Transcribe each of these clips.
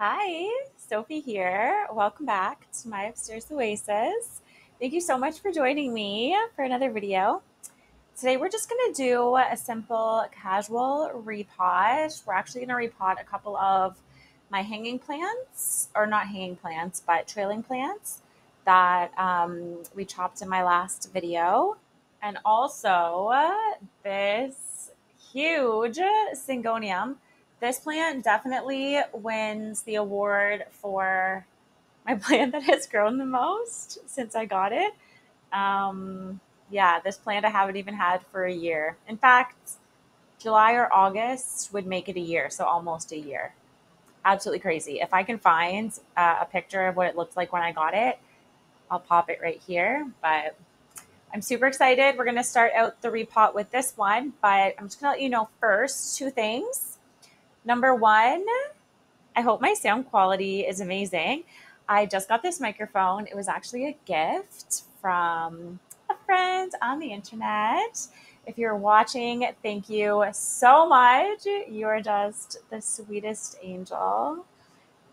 Hi, Sophie here. Welcome back to my upstairs oasis. Thank you so much for joining me for another video. Today we're just going to do a simple casual repot. We're actually going to repot a couple of my hanging plants, or not hanging plants, but trailing plants that we chopped in my last video. And also this huge syngonium. This plant definitely wins the award for my plant that has grown the most since I got it. Yeah, this plant I haven't even had for a year. In fact, July or August would make it a year, so almost a year. Absolutely crazy. If I can find a picture of what it looked like when I got it, I'll pop it right here. But I'm super excited. We're going to start out the repot with this one, but I'm just going to let you know first two things. Number one, I hope my sound quality is amazing. I just got this microphone. It was actually a gift from a friend on the internet. If you're watching, thank you so much. You are just the sweetest angel.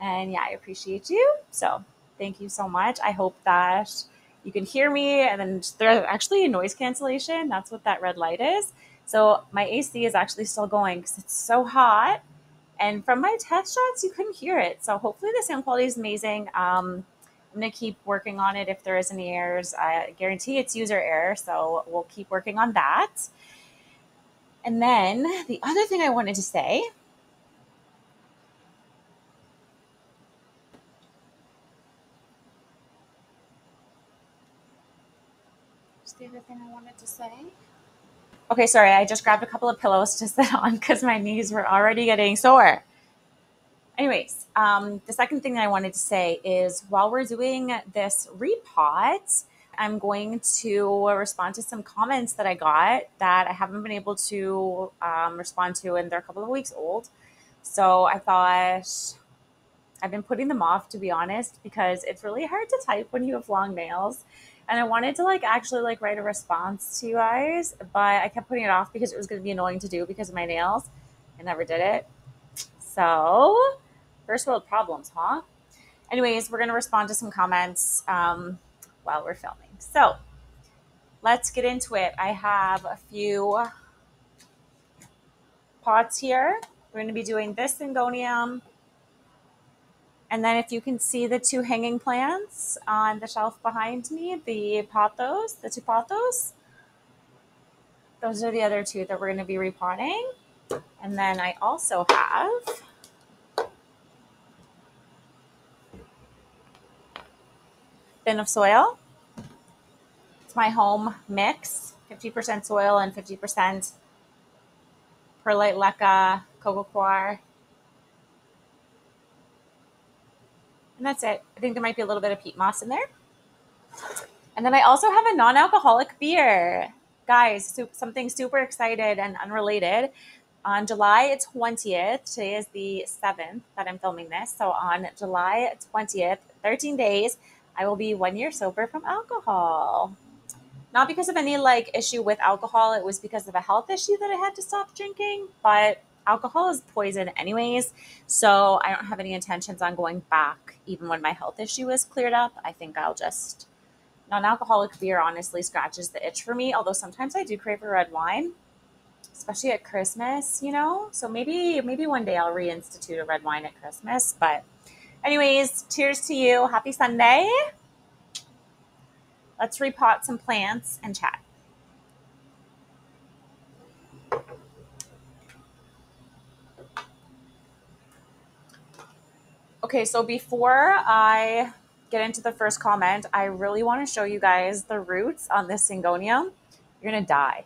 And yeah, I appreciate you. So thank you so much. I hope that you can hear me. And then there's actually a noise cancellation. That's what that red light is. So my AC is actually still going because it's so hot. And from my test shots, you couldn't hear it. So hopefully the sound quality is amazing. I'm going to keep working on it if there is any errors. I guarantee it's user error. So we'll keep working on that. And then the other thing I wanted to say, the other thing I wanted to say. Okay, sorry, I just grabbed a couple of pillows to sit on because my knees were already getting sore. Anyways, the second thing that I wanted to say is while we're doing this repot, I'm going to respond to some comments that I got that I haven't been able to respond to, and they're a couple of weeks old. So I thought I've been putting them off, to be honest, because it's really hard to type when you have long nails. And I wanted to actually write a response to you guys, but I kept putting it off because it was going to be annoying to do because of my nails. I never did it. So, first world problems, huh? Anyways, we're going to respond to some comments while we're filming. So, let's get into it. I have a few pots here. We're going to be doing this syngonium. And then if you can see the two hanging plants on the shelf behind me, the two pothos, those are the other two that we're going to be repotting. And then I also have bin of soil. It's my home mix, 50% soil and 50% perlite leca, coco coir. And that's it. I think there might be a little bit of peat moss in there. And then I also have a non-alcoholic beer. Guys, something super excited and unrelated. On July 20th, today is the 7th that I'm filming this. So on July 20th, 13 days, I will be 1 year sober from alcohol. Not because of any issue with alcohol. It was because of a health issue that I had to stop drinking. But alcohol is poison anyways. So I don't have any intentions on going back even when my health issue is cleared up. I think I'll just non-alcoholic beer honestly scratches the itch for me. Although sometimes I do crave a red wine, especially at Christmas, So maybe one day I'll reinstitute a red wine at Christmas. But anyways, cheers to you. Happy Sunday. Let's repot some plants and chat. Okay, so before I get into the first comment, I really want to show you guys the roots on this syngonium. You're going to die.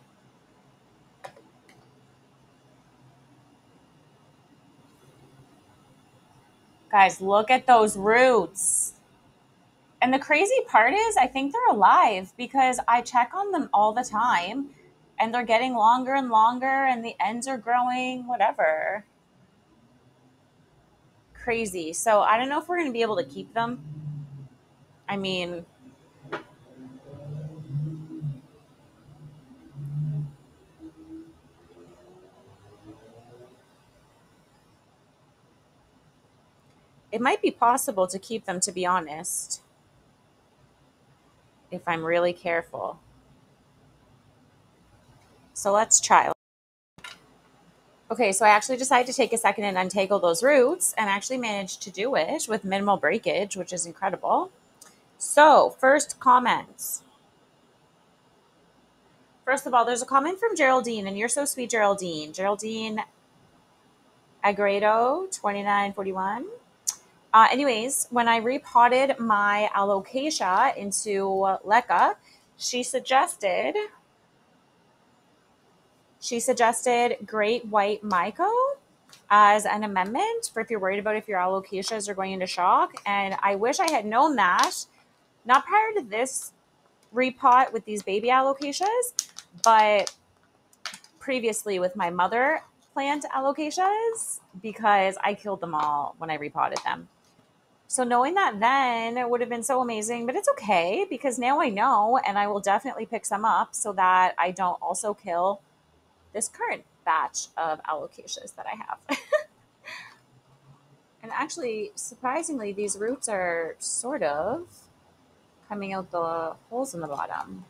Guys, look at those roots. And the crazy part is I think they're alive because I check on them all the time and they're getting longer and longer and the ends are growing, whatever. Crazy. So I don't know if we're going to be able to keep them. I mean, It might be possible to keep them, to be honest, if I'm really careful. So let's try. Okay, so I actually decided to take a second and untangle those roots and actually managed to do it with minimal breakage, which is incredible. So, first comments. First of all, there's a comment from Geraldine, and you're so sweet, Geraldine. Geraldine Agredo, 2941. Anyways, when I repotted my alocasia into leca, she suggested great white myco as an amendment for if you're worried about if your alocasias are going into shock. And I wish I had known that, not prior to this repot with these baby alocasias, but previously with my mother plant alocasias, because I killed them all when I repotted them. So knowing that then it would have been so amazing, but it's okay because now I know, and I will definitely pick some up so that I don't also kill this current batch of alocasias that I have. And actually, surprisingly, these roots are sort of coming out the holes in the bottom.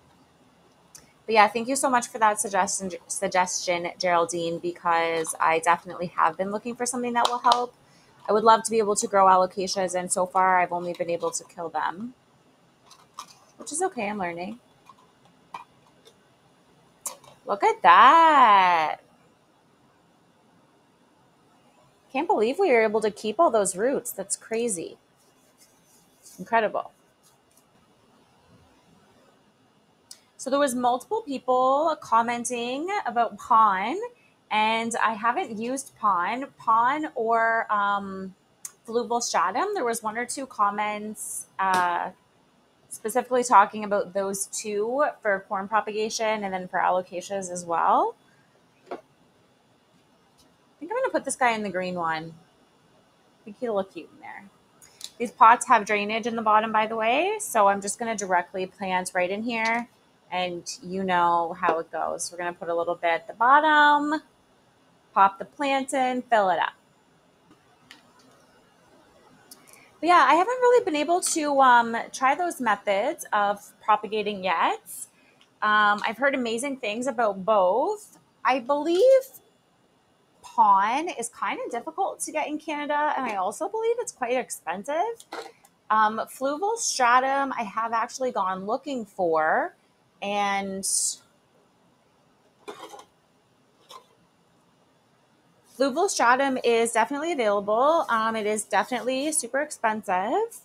But yeah, thank you so much for that suggestion, Geraldine, because I definitely have been looking for something that will help. I would love to be able to grow alocasias, and so far I've only been able to kill them, which is okay. I'm learning. Look at that. Can't believe we were able to keep all those roots. That's crazy. Incredible. So there was multiple people commenting about Pawn, and I haven't used Pawn or fluval stratum. There was one or two comments specifically talking about those two for corn propagation and then for alocasias as well. I think I'm going to put this guy in the green one. I think he'll look cute in there. These pots have drainage in the bottom, by the way, so I'm just going to directly plant right in here, and you know how it goes. We're going to put a little bit at the bottom, pop the plant in, fill it up. But yeah, I haven't really been able to try those methods of propagating yet. I've heard amazing things about both. I believe Pawn is kind of difficult to get in Canada, and I also believe it's quite expensive. Fluval stratum, I have actually gone looking for, and fluval stratum is definitely available. It is definitely super expensive,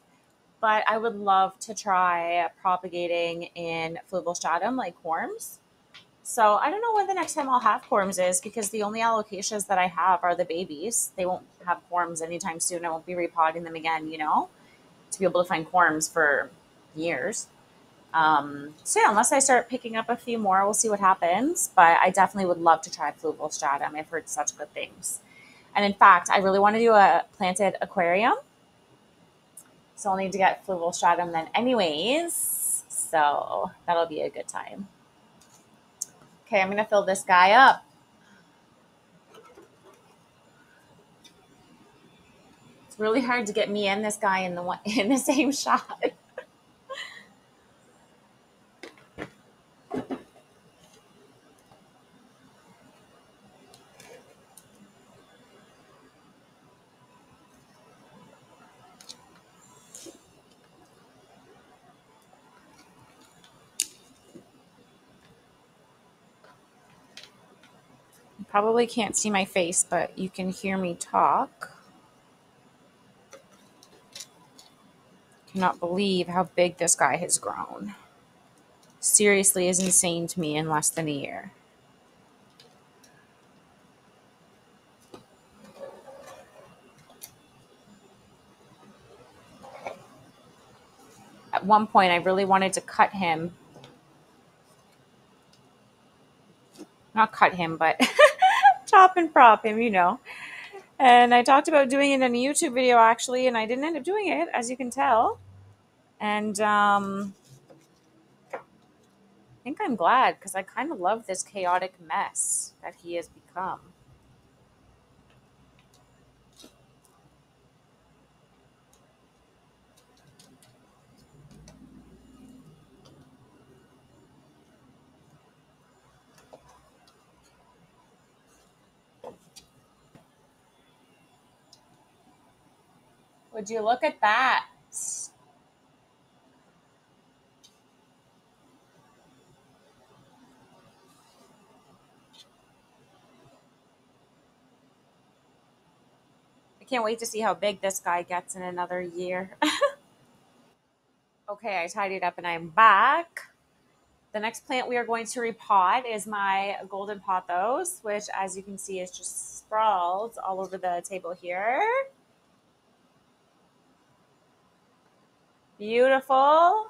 but I would love to try propagating in fluval stratum like corms. So I don't know when the next time I'll have corms is, because the only alocasias that I have are the babies. They won't have corms anytime soon. I won't be repotting them again, to be able to find corms for years. So yeah, unless I start picking up a few more, we'll see what happens. But I definitely would love to try fluval stratum. I've heard such good things. And in fact, I really want to do a planted aquarium. So I'll need to get fluval stratum then anyways. So that'll be a good time. Okay, I'm going to fill this guy up. It's really hard to get me and this guy in the same shot. You probably can't see my face, but you can hear me talk. Cannot believe how big this guy has grown. Seriously is insane to me in less than a year. At one point, I really wanted to cut him. Not cut him, but chop and prop him, And I talked about doing it in a YouTube video, actually, and I didn't end up doing it, as you can tell. And I think I'm glad, because I kind of love this chaotic mess that he has become. Would you look at that? I can't wait to see how big this guy gets in another year. Okay, I tidied up and I'm back. The next plant we are going to repot is my golden pothos, which as you can see is just sprawled all over the table here. Beautiful.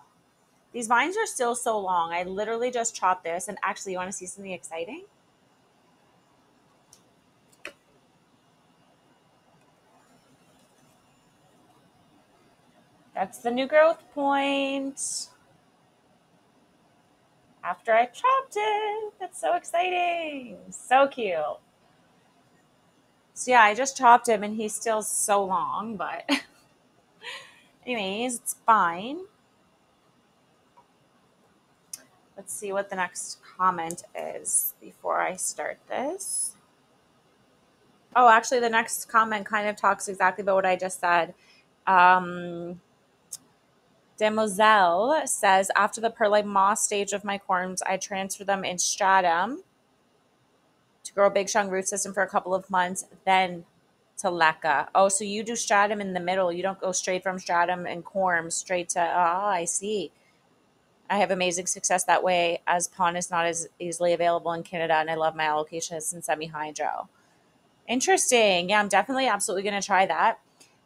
These vines are still so long. I literally just chopped this. And actually, you want to see something exciting? That's the new growth point. After I chopped it. That's so exciting. So cute. So yeah, I just chopped him and he's still so long, but anyways, it's fine. Let's see what the next comment is before I start this. Oh, actually, the next comment kind of talks exactly about what I just said. Demoiselle says, after the perlite moss stage of my corms, I transfer them in stratum to grow a big strong root system for a couple of months, then to leca. Oh, so you do stratum in the middle. You don't go straight from stratum and corm straight to, I see. I have amazing success that way, as pon is not as easily available in Canada, and I love my allocations in semi-hydro. Interesting. Yeah, I'm definitely absolutely going to try that.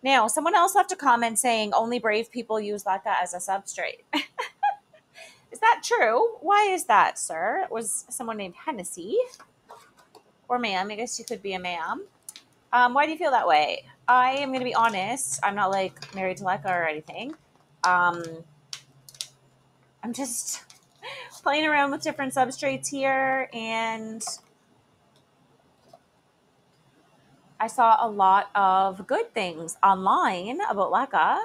Now, someone else left a comment saying only brave people use leca as a substrate. Is that true? Why is that, sir? It was someone named Hennessy. Or ma'am. I guess you could be a ma'am. Why do you feel that way? I am going to be honest. I'm not like married to leca or anything. I'm just playing around with different substrates here, and I saw a lot of good things online about leca.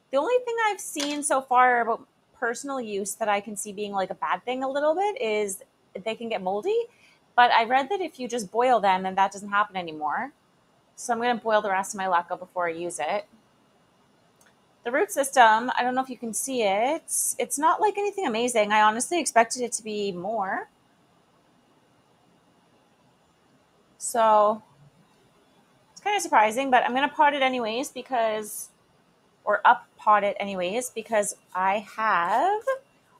The only thing I've seen so far about personal use that I can see being like a bad thing a little bit is they can get moldy. But I read that if you just boil them, then that doesn't happen anymore. So I'm going to boil the rest of my leca before I use it. The root system, I don't know if you can see it. It's not like anything amazing. I honestly expected it to be more. So it's kind of surprising, but I'm going to pot it anyways because, or up pot it anyways, because I have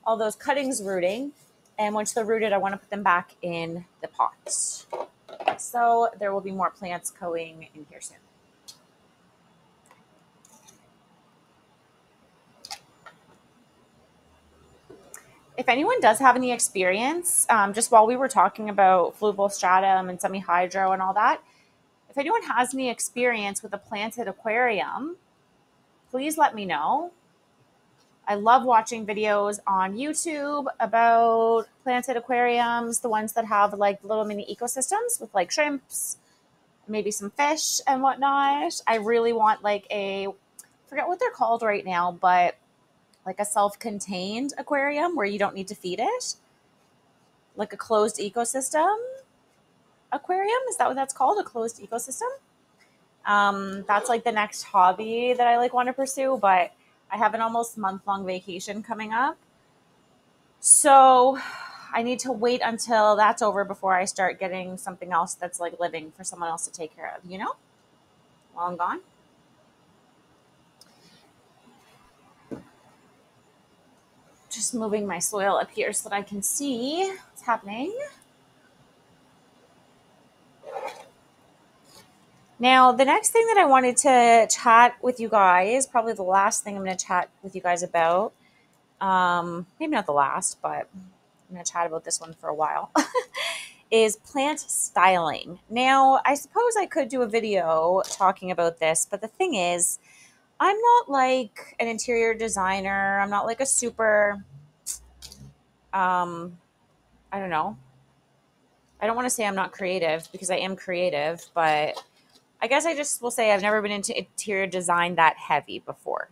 all those cuttings rooting. And once they're rooted, I want to put them back in the pot. So there will be more plants going in here soon. If anyone does have any experience, just while we were talking about fluvial stratum and semi-hydro and all that, if anyone has any experience with a planted aquarium, please let me know. I love watching videos on YouTube about planted aquariums, the ones that have like little mini ecosystems with like shrimps, maybe some fish and whatnot. I really want like I forget what they're called right now, but like a self-contained aquarium where you don't need to feed it. Like a closed ecosystem aquarium. Is that what that's called? A closed ecosystem? That's like the next hobby that I like want to pursue, but I have an almost month-long vacation coming up. So I need to wait until that's over before I start getting something else that's like living for someone else to take care of, while I'm gone. Just moving my soil up here so that I can see what's happening. Now, the next thing that I wanted to chat with you guys, probably the last thing I'm going to chat with you guys about, maybe not the last, but I'm going to chat about this one for a while, is plant styling. Now, I suppose I could do a video talking about this, but the thing is, I'm not like an interior designer. I'm not like a super, I don't know. I don't want to say I'm not creative because I am creative, but I guess I just will say I've never been into interior design that heavy before,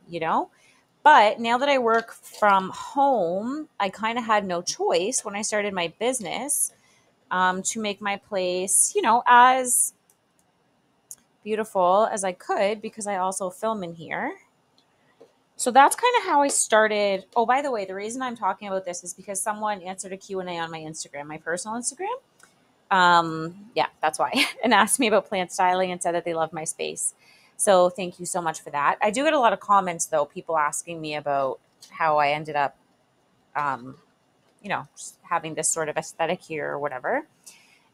But now that I work from home, I kind of had no choice when I started my business to make my place, as beautiful as I could because I also film in here. So that's kind of how I started. Oh, by the way, the reason I'm talking about this is because someone answered a Q&A on my Instagram, my personal Instagram. Yeah, that's why. And asked me about plant styling and said that they love my space. So thank you so much for that. I do get a lot of comments though, people asking me about how I ended up, um, just having this sort of aesthetic here or whatever.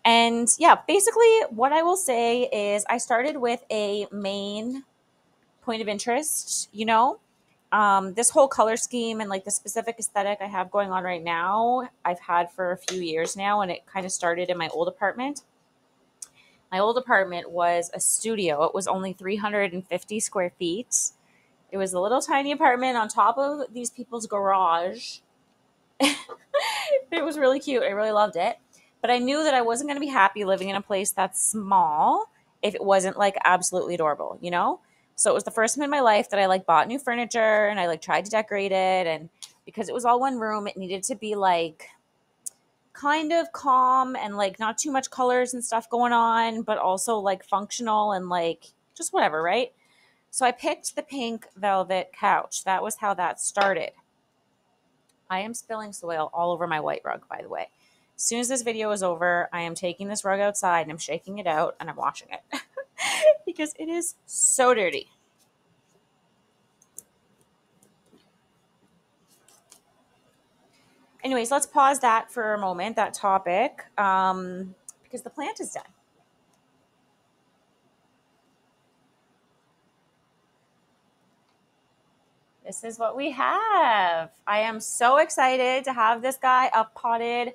And yeah, basically what I will say is I started with a main point of interest, this whole color scheme and like the specific aesthetic I have going on right now, I've had for a few years now, and it kind of started in my old apartment. My old apartment was a studio. It was only 350 square feet. It was a little tiny apartment on top of these people's garage. It was really cute. I really loved it. But I knew that I wasn't going to be happy living in a place that's small if it wasn't like absolutely adorable, So it was the first time in my life that I like bought new furniture and I like tried to decorate it. And because it was all one room, it needed to be like kind of calm and like not too much colors and stuff going on, but also like functional and like just whatever, right? So I picked the pink velvet couch. That was how that started. I am spilling soil all over my white rug, by the way. As soon as this video is over, I am taking this rug outside and I'm shaking it out and I'm washing it because it is so dirty. Anyways, let's pause that for a moment, that topic, because the plant is done. This is what we have. I am so excited to have this guy up potted,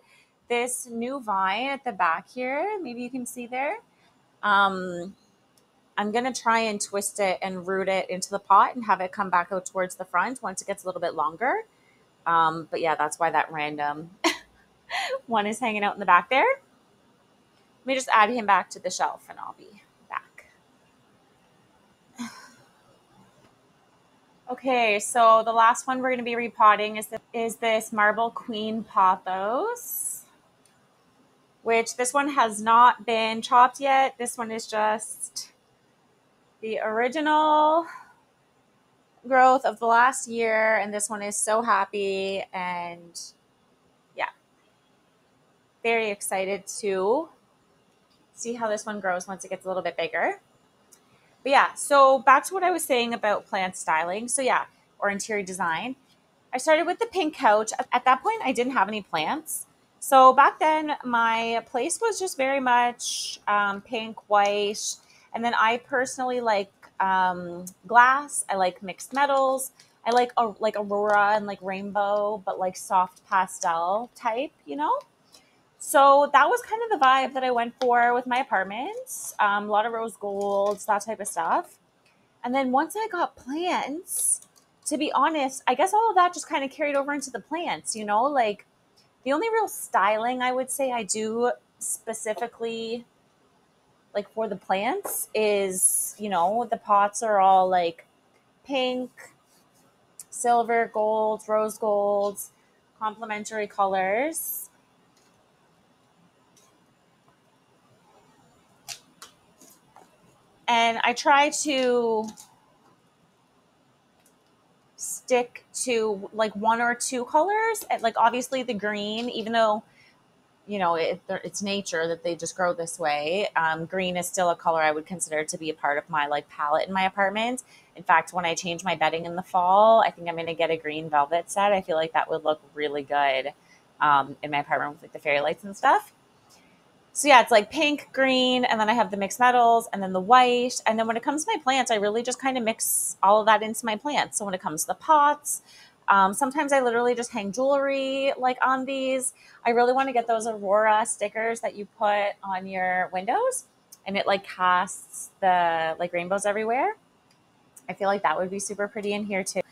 this new vine at the back here. Maybe you can see there. I'm going to try and twist it and root it into the pot and have it come back out towards the front once it gets a little bit longer. But yeah, that's why that random one is hanging out in the back there. Let me just add him back to the shelf and I'll be back. Okay, so the last one we're going to be repotting is this Marble Queen pothos, which this one has not been chopped yet. This one is just the original growth of the last year, and this one is so happy, and yeah, very excited to see how this one grows once it gets a little bit bigger. But yeah, so back to what I was saying about plant styling. So yeah, or interior design. I started with the pink couch. At that point, I didn't have any plants. So back then, my place was just very much pink, white. And then I personally like glass. I like mixed metals. I like aurora and like rainbow, but like soft pastel type, So that was kind of the vibe that I went for with my apartment. A lot of rose golds, that type of stuff. And then once I got plants, to be honest, I guess all of that just kind of carried over into the plants, like the only real styling I would say I do specifically like for the plants is, the pots are all like pink, silver, gold, rose golds, complementary colors. And I try to stick to like one or two colors. And like obviously the green, even though it's nature that they just grow this way. Green is still a color I would consider to be a part of my like palette in my apartment. In fact, when I change my bedding in the fall, I think I'm going to get a green velvet set. I feel like that would look really good in my apartment with like the fairy lights and stuff. So yeah, it's like pink, green, and then I have the mixed metals and then the white. And then when it comes to my plants, I really just kind of mix all of that into my plants. So when it comes to the pots, sometimes I literally just hang jewelry like on these. I really want to get those Aurora stickers that you put on your windows and it like casts the like rainbows everywhere. I feel like that would be super pretty in here too.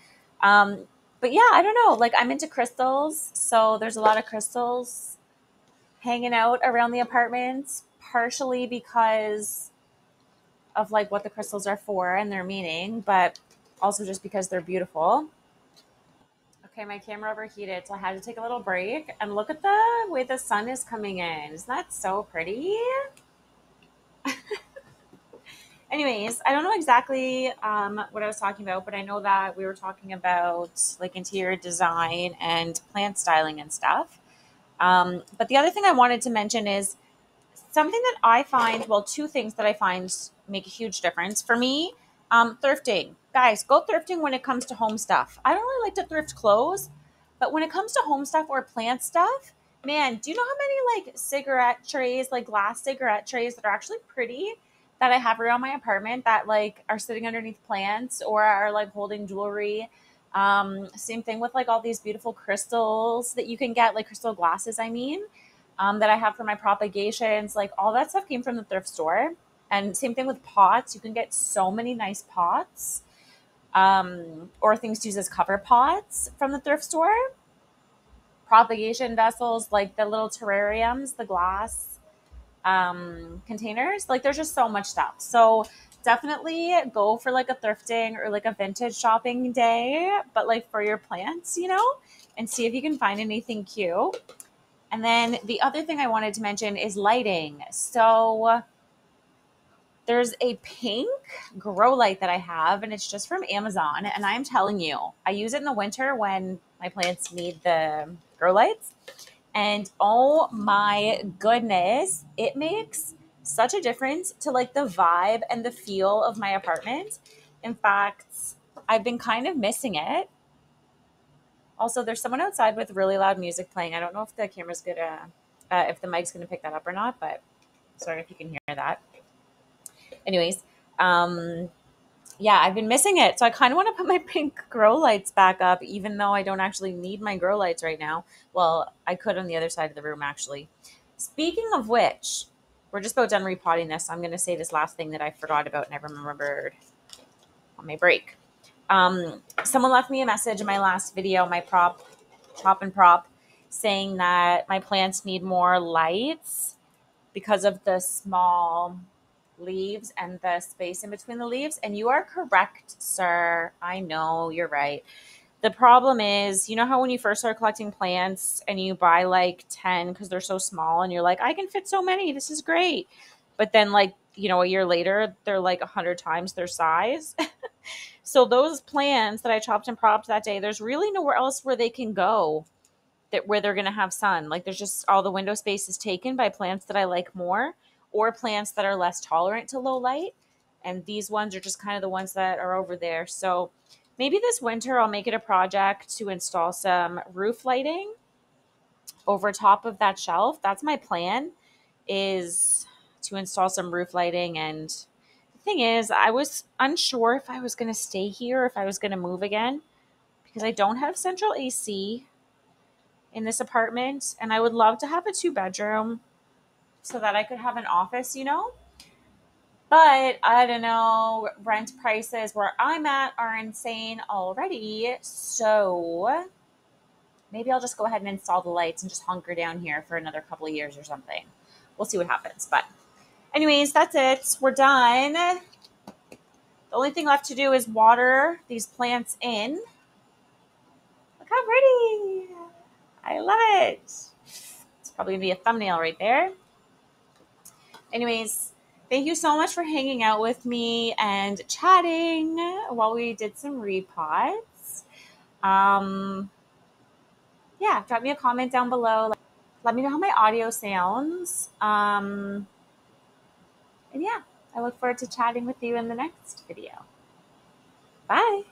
But yeah, I don't know. Like I'm into crystals. So there's a lot of crystals hanging out around the apartments, partially because of like what the crystals are for and their meaning, but also just because they're beautiful. Okay, my camera overheated, so I had to take a little break. And look at the way the sun is coming in. Isn't that so pretty? Anyways, I don't know exactly what I was talking about, but I know that we were talking about like interior design and plant styling and stuff. But the other thing I wanted to mention is something that I find, well, two things that I find make a huge difference for me. Thrifting. Guys, go thrifting when it comes to home stuff. I don't really like to thrift clothes, but when it comes to home stuff or plant stuff, man, do you know how many like cigarette trays, like glass cigarette trays that are actually pretty that I have around my apartment that like are sitting underneath plants or are like holding jewelry? Same thing with like all these beautiful crystals that you can get, like crystal glasses, I mean, that I have for my propagations. Like all that stuff came from the thrift store. And same thing with pots. You can get so many nice pots or things to use as cover pots from the thrift store. Propagation vessels, like the little terrariums, the glass containers. Like there's just so much stuff. So definitely go for like a thrifting or like a vintage shopping day, but like for your plants, and see if you can find anything cute. And then the other thing I wanted to mention is lighting. So there's a pink grow light that I have, and it's just from Amazon. And I'm telling you, I use it in the winter when my plants need the grow lights. And oh my goodness, it makes such a difference to like the vibe and the feel of my apartment. In fact, I've been kind of missing it. Also, there's someone outside with really loud music playing. I don't know if the camera's gonna, if the mic's gonna pick that up or not, but sorry if you can hear that. Anyways, um, yeah, I've been missing it. So I kind of want to put my pink grow lights back up, even though I don't actually need my grow lights right now. Well, I could on the other side of the room, actually. Speaking of which, we're just about done repotting this. So I'm going to say this last thing that I forgot about and I remembered on my break. Someone left me a message in my last video, my chop and prop, saying that my plants need more lights because of the small leaves and the space in between the leaves. And you are correct, sir. I know you're right. The problem is, you know how when you first start collecting plants and you buy like 10 because they're so small and you're like, I can fit so many. This is great. But then like, a year later, they're like 100 times their size. So those plants that I chopped and propped that day, there's really nowhere else where they can go where they're going to have sun. Like there's just all the window space is taken by plants that I like more or plants that are less tolerant to low light. And these ones are just kind of the ones that are over there. So maybe this winter I'll make it a project to install some roof lighting over top of that shelf. That's my plan, is to install some roof lighting. And the thing is, I was unsure if I was going to stay here or if I was going to move again because I don't have central AC in this apartment, and I would love to have a 2-bedroom so that I could have an office. But I don't know, rent prices where I'm at are insane already. So maybe I'll just go ahead and install the lights and just hunker down here for another couple of years or something. We'll see what happens. But anyways, that's it. We're done. The only thing left to do is water these plants in. Look how pretty. I love it. It's probably going to be a thumbnail right there. Anyways, thank you so much for hanging out with me and chatting while we did some repots. Yeah, drop me a comment down below. Let me know how my audio sounds. And yeah, I look forward to chatting with you in the next video. Bye.